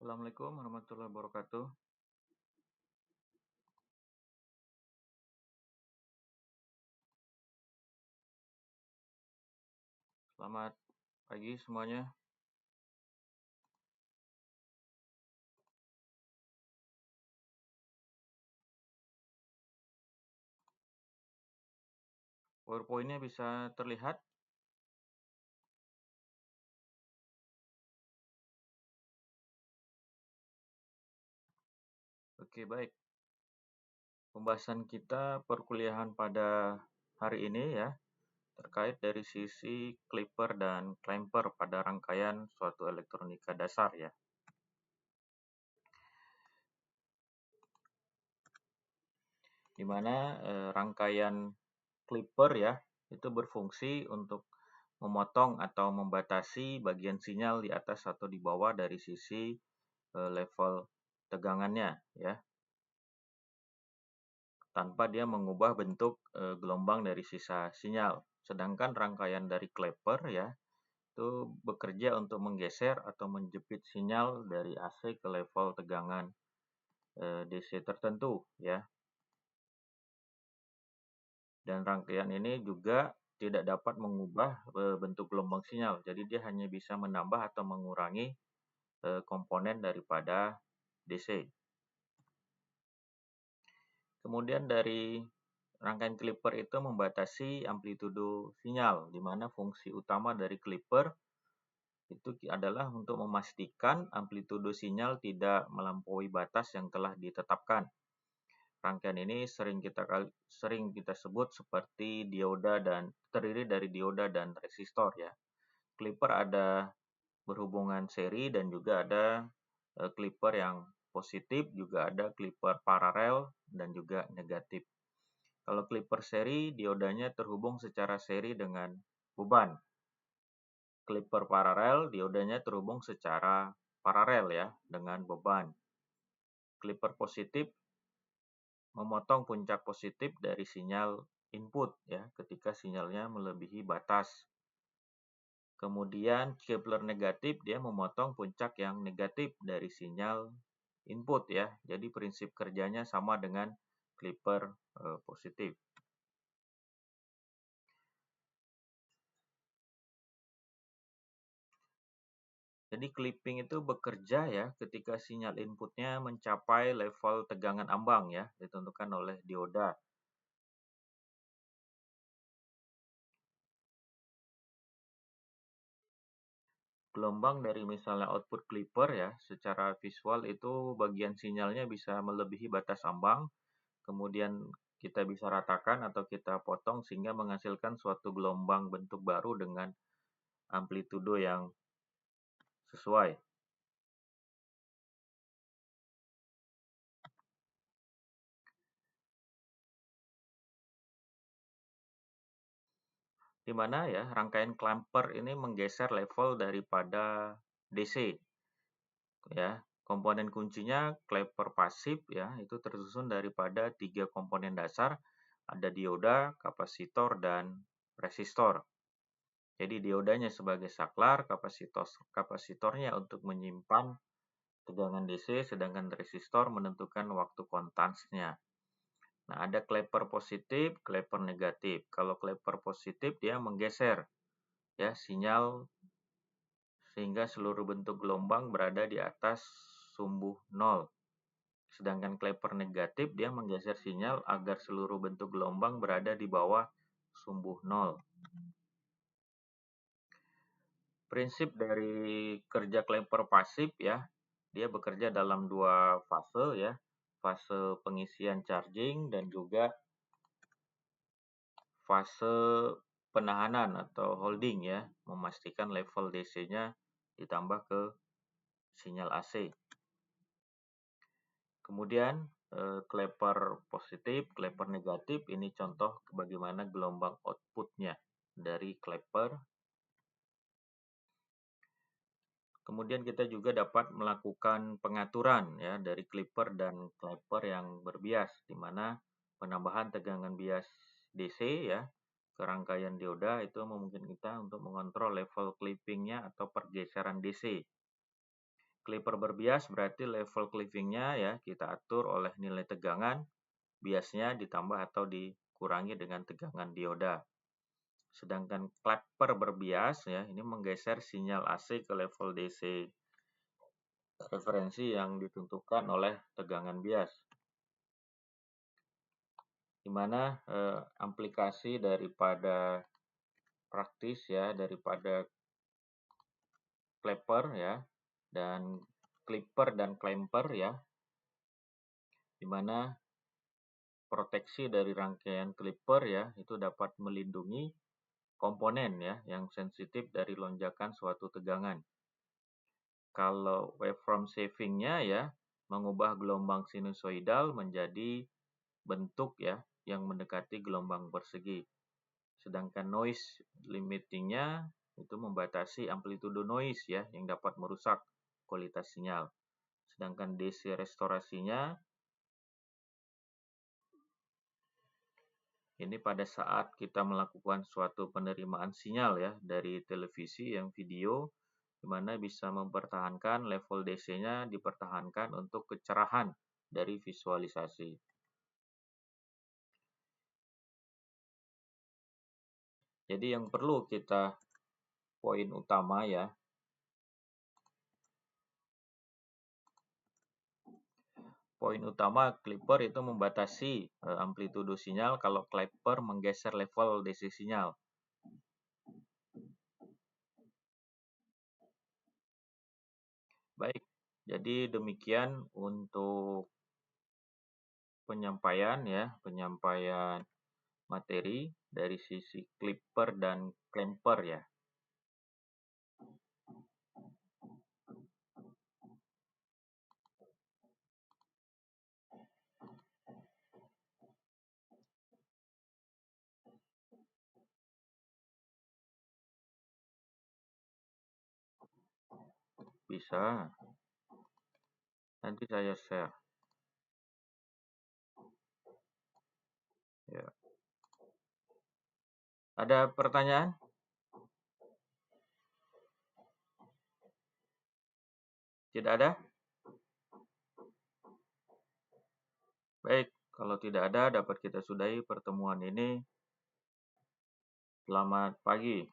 Assalamualaikum warahmatullahi wabarakatuh. Selamat pagi semuanya. PowerPoint-nya bisa terlihat? Oke, baik. Pembahasan kita perkuliahan pada hari ini ya, terkait dari sisi clipper dan clamper pada rangkaian suatu elektronika dasar ya. Di mana rangkaian clipper ya, itu berfungsi untuk memotong atau membatasi bagian sinyal di atas atau di bawah dari sisi level tegangannya ya, tanpa dia mengubah bentuk gelombang dari sisa sinyal. Sedangkan rangkaian dari clapper ya, itu bekerja untuk menggeser atau menjepit sinyal dari AC ke level tegangan DC tertentu ya. Dan rangkaian ini juga tidak dapat mengubah bentuk gelombang sinyal. Jadi dia hanya bisa menambah atau mengurangi komponen daripada DC. Kemudian dari rangkaian clipper itu membatasi amplitudo sinyal, di mana fungsi utama dari clipper itu adalah untuk memastikan amplitudo sinyal tidak melampaui batas yang telah ditetapkan. Rangkaian ini sering kita sebut seperti dioda dan terdiri dari dioda dan resistor ya. Clipper ada berhubungan seri dan juga ada clipper yang positif, juga ada clipper paralel dan juga negatif. Kalau clipper seri, diodanya terhubung secara seri dengan beban. Clipper paralel, diodanya terhubung secara paralel ya, dengan beban. Clipper positif memotong puncak positif dari sinyal input ya, ketika sinyalnya melebihi batas. Kemudian clipper negatif dia memotong puncak yang negatif dari sinyal input ya. Jadi prinsip kerjanya sama dengan clipper positif. Jadi clipping itu bekerja ya ketika sinyal inputnya mencapai level tegangan ambang ya, ditentukan oleh dioda. Gelombang dari misalnya output clipper ya, secara visual itu bagian sinyalnya bisa melebihi batas ambang, kemudian kita bisa ratakan atau kita potong sehingga menghasilkan suatu gelombang bentuk baru dengan amplitudo yang sesuai. Di mana ya rangkaian clamper ini menggeser level daripada DC ya. Komponen kuncinya clamper pasif ya, itu tersusun daripada 3 komponen dasar, ada dioda, kapasitor, dan resistor. Jadi diodanya sebagai saklar, kapasitornya untuk menyimpan tegangan DC, sedangkan resistor menentukan waktu konstansnya. Nah, ada clapper positif, clapper negatif. Kalau clapper positif dia menggeser ya sinyal sehingga seluruh bentuk gelombang berada di atas sumbu 0. Sedangkan clapper negatif dia menggeser sinyal agar seluruh bentuk gelombang berada di bawah sumbu 0. Prinsip dari kerja clapper pasif ya, dia bekerja dalam 2 fase ya, fase pengisian charging dan juga fase penahanan atau holding ya, memastikan level DC-nya ditambah ke sinyal AC. Kemudian clapper positif, clapper negatif, ini contoh bagaimana gelombang outputnya dari clapper. Kemudian kita juga dapat melakukan pengaturan ya dari clipper dan clapper yang berbias, di mana penambahan tegangan bias DC ya ke rangkaian dioda itu memungkinkan kita untuk mengontrol level clippingnya atau pergeseran DC. Clipper berbias berarti level clippingnya ya kita atur oleh nilai tegangan, biasnya ditambah atau dikurangi dengan tegangan dioda. Sedangkan clipper berbias ya ini menggeser sinyal AC ke level DC referensi yang ditentukan oleh tegangan bias. Di mana aplikasi daripada praktis ya daripada clapper ya dan clipper dan clamper ya, di mana proteksi dari rangkaian clipper ya itu dapat melindungi komponen ya yang sensitif dari lonjakan suatu tegangan. Kalau waveform saving-nya ya mengubah gelombang sinusoidal menjadi bentuk ya yang mendekati gelombang persegi. Sedangkan noise limiting-nya itu membatasi amplitudo noise ya yang dapat merusak kualitas sinyal. Sedangkan DC restorasinya ini pada saat kita melakukan suatu penerimaan sinyal ya dari televisi yang video, di mana bisa mempertahankan level DC-nya dipertahankan untuk kecerahan dari visualisasi. Jadi yang perlu kita poin utama ya, poin utama clipper itu membatasi amplitudo sinyal kalau clipper menggeser level DC sinyal. Baik, jadi demikian untuk penyampaian materi dari sisi clipper dan clamper ya. Bisa, nanti saya share. Ya. Ada pertanyaan? Tidak ada? Baik, kalau tidak ada dapat kita sudahi pertemuan ini. Selamat pagi.